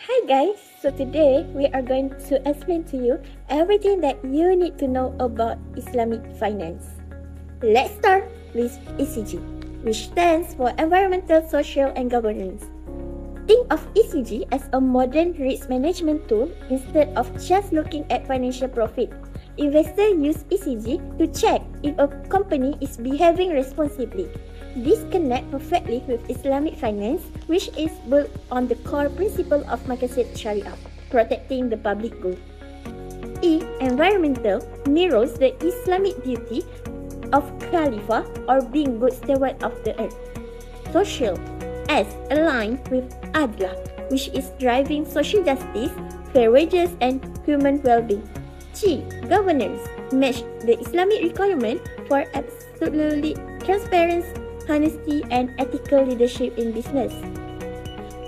Hi guys, so today we are going to explain to you everything that you need to know about Islamic finance. Let's start with ESG, which stands for Environmental, Social and Governance. Think of ESG as a modern risk management tool instead of just looking at financial profit. Investors use ESG to check if a company is behaving responsibly. This connects perfectly with Islamic finance, which is built on the core principle of Maqasid Sharia, protecting the public good. E. Environmental mirrors the Islamic duty of Khalifa or being good steward of the earth. Social. S. Aligned with Adla, which is driving social justice, fair wages and human well-being. G. Governance. Match the Islamic requirement for absolutely transparency, honesty and ethical leadership in business.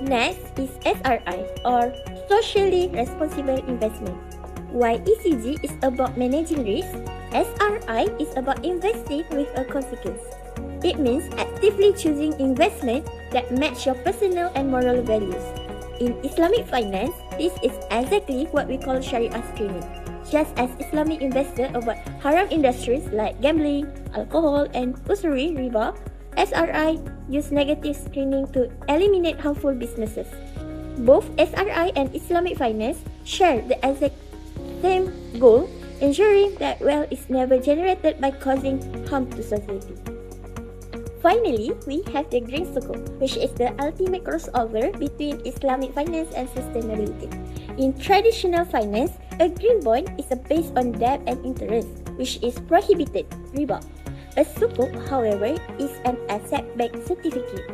Next is SRI or Socially Responsible Investment. While ESG is about managing risk, SRI is about investing with a consequence. It means actively choosing investment that match your personal and moral values. In Islamic finance, this is exactly what we call Sharia screening. Just as Islamic investors avoid haram industries like gambling, alcohol and usury riba, SRI use negative screening to eliminate harmful businesses. Both SRI and Islamic finance share the exact same goal, ensuring that wealth is never generated by causing harm to society. Finally, we have the green sukuk, which is the ultimate crossover between Islamic finance and sustainability. In traditional finance, a green bond is based on debt and interest, which is prohibited, riba. A sukuk, however, is an asset-backed certificate.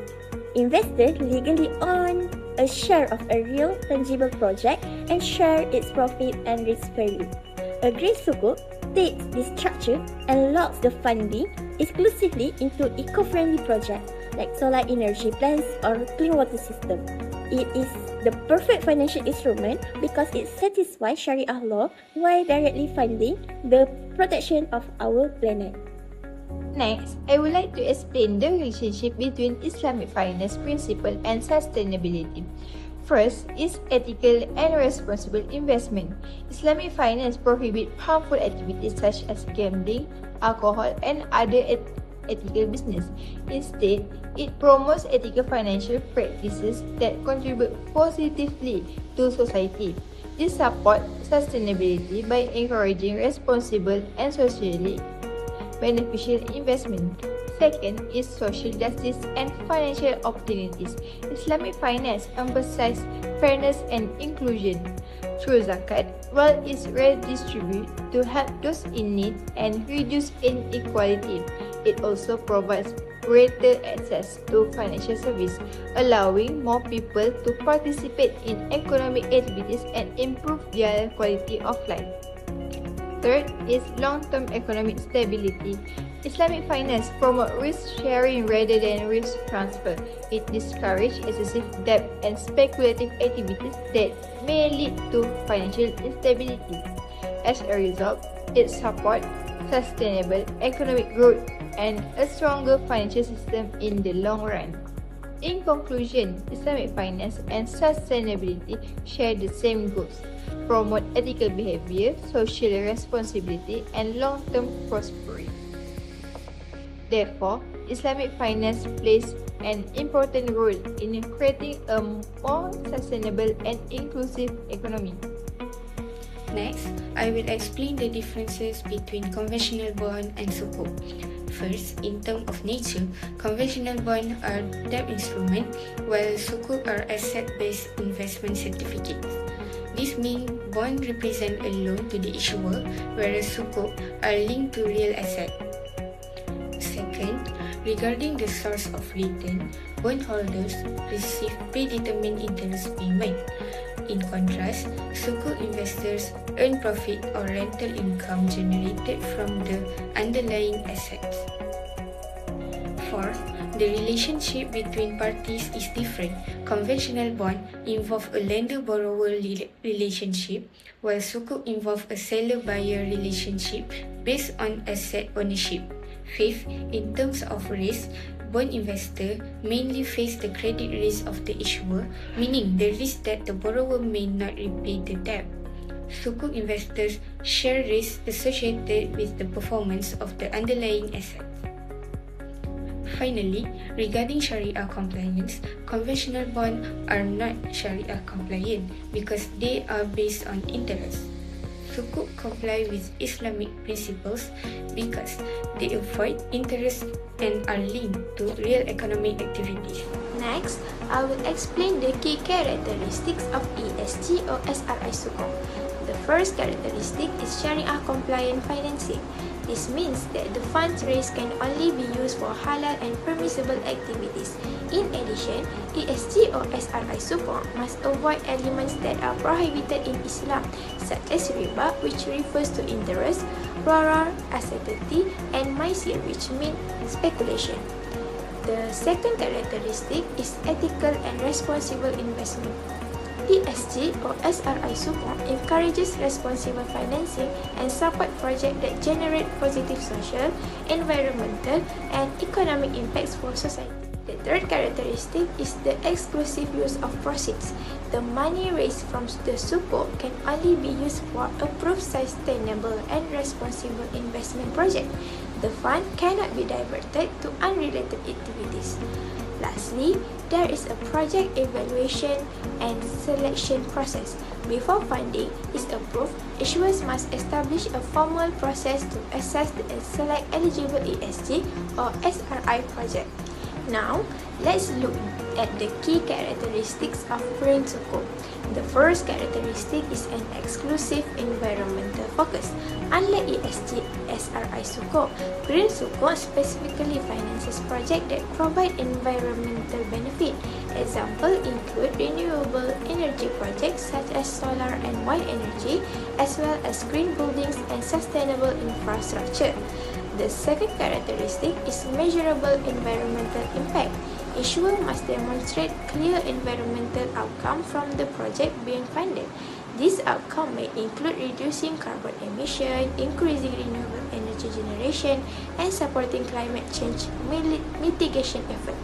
Investors legally own a share of a real, tangible project and share its profit and risk fairly. A green sukuk takes this structure and locks the funding exclusively into eco-friendly projects like solar energy plants or clean water system. It is the perfect financial instrument because it satisfies Sharia law while directly funding the protection of our planet. Next, I would like to explain the relationship between Islamic finance principle and sustainability. First is ethical and responsible investment. Islamic finance prohibits harmful activities such as gambling, alcohol, and other ethical business. Instead, it promotes ethical financial practices that contribute positively to society. This supports sustainability by encouraging responsible and socially beneficial investment. Second is social justice and financial opportunities. Islamic finance emphasizes fairness and inclusion. Through zakat, wealth is redistributed to help those in need and reduce inequality. It also provides greater access to financial service, allowing more people to participate in economic activities and improve their quality of life. Third is long-term economic stability. Islamic finance promotes risk sharing rather than risk transfer. It discourages excessive debt and speculative activities that may lead to financial instability. As a result, it supports sustainable economic growth and a stronger financial system in the long run. In conclusion, Islamic finance and sustainability share the same goals: promote ethical behavior, social responsibility, and long-term prosperity. Therefore, Islamic finance plays an important role in creating a more sustainable and inclusive economy. Next, I will explain the differences between conventional bond and sukuk. First, in terms of nature, conventional bonds are debt instruments, while sukuk are asset-based investment certificates. This means bonds represent a loan to the issuer, whereas sukuk are linked to real assets. Second, regarding the source of return, bondholders receive predetermined interest payment. In contrast, sukuk investors earn profit or rental income generated from the underlying assets. Fourth, the relationship between parties is different. Conventional bond involve a lender-borrower relationship, while sukuk involve a seller-buyer relationship based on asset ownership. Fifth, in terms of risk, Bond investors mainly face the credit risk of the issuer, meaning the risk that the borrower may not repay the debt. Sukuk investors share risks associated with the performance of the underlying assets. Finally, regarding Sharia compliance, conventional bonds are not Sharia compliant because they are based on interest. Sukuk comply with Islamic principles because they avoid interest and are linked to real economic activities. Next, I will explain the key characteristics of ESG or SRI Sukuk. The first characteristic is Sharia compliant financing. This means that the funds raised can only be used for halal and permissible activities. In addition, ESG or SRI Sukuk must avoid elements that are prohibited in Islam, such as riba, which refers to interest, gharar, uncertainty, and maisir, which means speculation. The second characteristic is ethical and responsible investment. ESG or SRI Sukuk encourages responsible financing and support projects that generate positive social, environmental, and economic impacts for society. The third characteristic is the exclusive use of proceeds. The money raised from the Sukuk can only be used for approved sustainable and responsible investment project. The fund cannot be diverted to unrelated activities. Lastly, there is a project evaluation and selection process. Before funding is approved, issuers must establish a formal process to assess and select eligible ESG or SRI project. Now, let's look at the key characteristics of green Sukuk. The first characteristic is an exclusive environmental focus. Unlike ESG SRI Sukuk, green Sukuk specifically finances projects that provide environmental benefit. Examples include renewable energy projects such as solar and wind energy, as well as green buildings and sustainable infrastructure. The second characteristic is measurable environmental impact. Issuer must demonstrate clear environmental outcome from the project being funded. This outcome may include reducing carbon emission, increasing renewable energy generation, and supporting climate change mitigation efforts.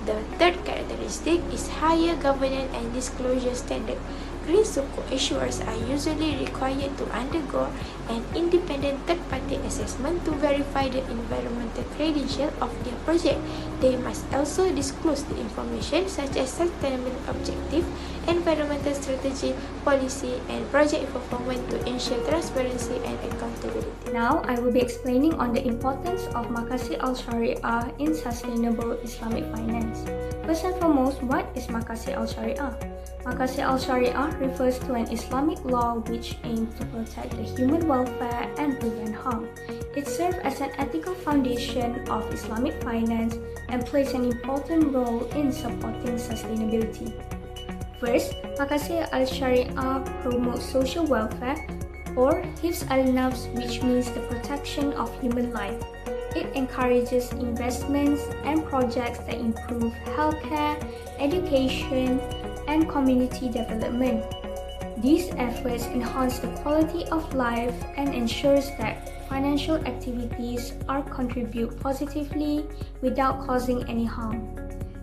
The third characteristic is higher governance and disclosure standard. Green Sukuk issuers are usually required to undergo an independent third-party assessment to verify the environmental credential of their project. They must also disclose the information such as sustainable objective, environmental strategy, policy, and project performance to ensure transparency and accountability. Now, I will be explaining on the importance of Maqasid al-Shari'ah in sustainable Islamic finance. First and foremost, what is Maqasid al-Shari'ah? Maqasid al-Shari'ah refers to an Islamic law which aims to protect the human welfare and prevent harm. It serves as an ethical foundation of Islamic finance and plays an important role in supporting sustainability. First, Maqasid al-Shari'ah promotes social welfare or Hifz al-Nafs, which means the protection of human life. It encourages investments and projects that improve healthcare, education, and community development. These efforts enhance the quality of life and ensures that financial activities are contribute positively without causing any harm.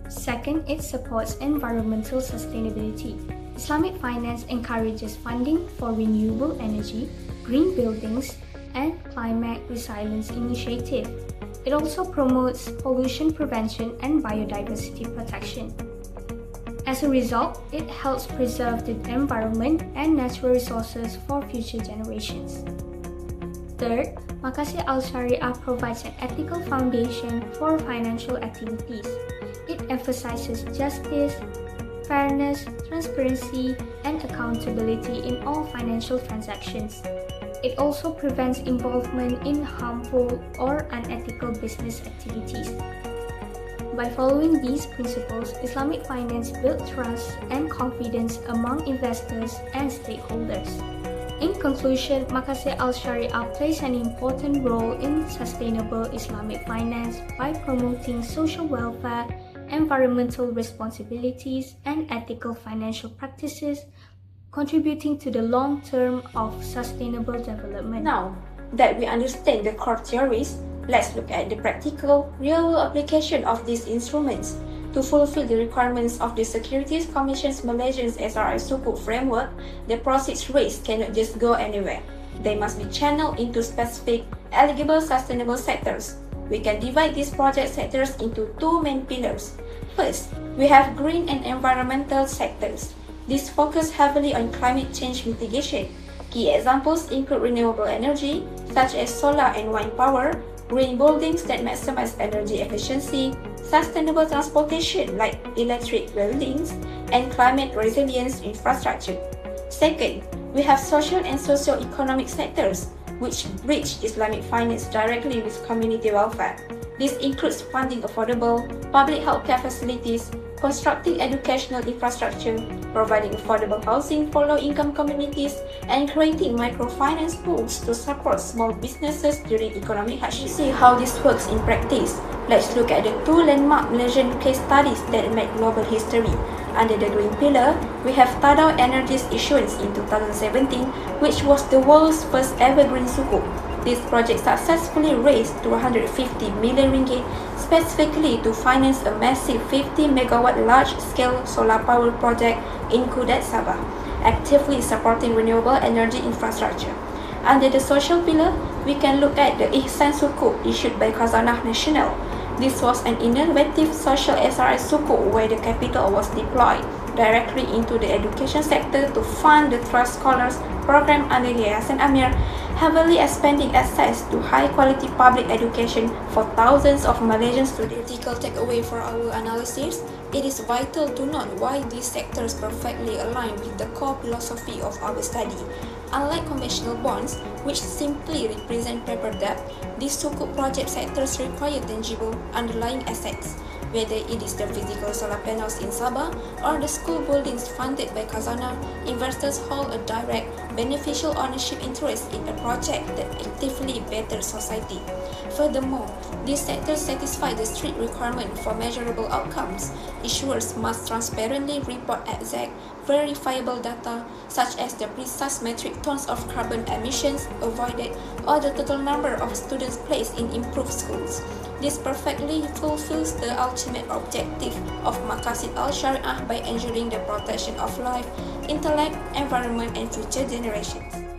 Second, it supports environmental sustainability. Islamic finance encourages funding for renewable energy, green buildings, and climate resilience initiative. It also promotes pollution prevention and biodiversity protection. As a result, it helps preserve the environment and natural resources for future generations. Third, Maqasid al-Shari'ah provides an ethical foundation for financial activities. It emphasizes justice, fairness, transparency, and accountability in all financial transactions. It also prevents involvement in harmful or unethical business activities. By following these principles, Islamic finance builds trust and confidence among investors and stakeholders. In conclusion, Maqasid al-Shari'ah plays an important role in sustainable Islamic finance by promoting social welfare, environmental responsibilities, and ethical financial practices, contributing to the long term of sustainable development. Now that we understand the core theories, let's look at the practical, real application of these instruments. To fulfill the requirements of the Securities Commission's Malaysian SRI Sukuk framework, the proceeds raised cannot just go anywhere. They must be channeled into specific, eligible sustainable sectors. We can divide these project sectors into two main pillars. First, we have green and environmental sectors. These focus heavily on climate change mitigation. Key examples include renewable energy, such as solar and wind power, green buildings that maximize energy efficiency, sustainable transportation like electric buildings, and climate resilience infrastructure. Second, we have social and socio-economic sectors, which bridge Islamic finance directly with community welfare. This includes funding affordable public healthcare facilities, constructing educational infrastructure, providing affordable housing for low-income communities, and creating microfinance pools to support small businesses during economic hardship. To see how this works in practice, let's look at the two landmark Malaysian case studies that made global history. Under the green pillar, we have Tadau Energy's issuance in 2017, which was the world's first ever green sukuk. This project successfully raised 250 million ringgit specifically to finance a massive 50 megawatt large-scale solar power project in Kudat, Sabah, actively supporting renewable energy infrastructure. Under the social pillar, we can look at the Ihsan Sukuk issued by Khazanah Nasional. This was an innovative social SRI sukuk where the capital was deployed directly into the education sector to fund the Trust Scholars program under Yayasan Amir, heavily expanding access to high-quality public education for thousands of Malaysian students. Critical takeaway for our analysis, it is vital to note why these sectors perfectly align with the core philosophy of our study. Unlike conventional bonds, which simply represent paper debt, these sukuk project sectors require tangible underlying assets. Whether it is the physical solar panels in Sabah or the school buildings funded by Khazanah, investors hold a direct, beneficial ownership interest in a project that actively betters society. Furthermore, these sectors satisfy the strict requirement for measurable outcomes. Issuers must transparently report exact, verifiable data such as the precise metric tons of carbon emissions avoided or the total number of students placed in improved schools. This perfectly fulfills the ultimate objective of Maqasid Al-Shari'ah by ensuring the protection of life, intellect, environment, and future generations.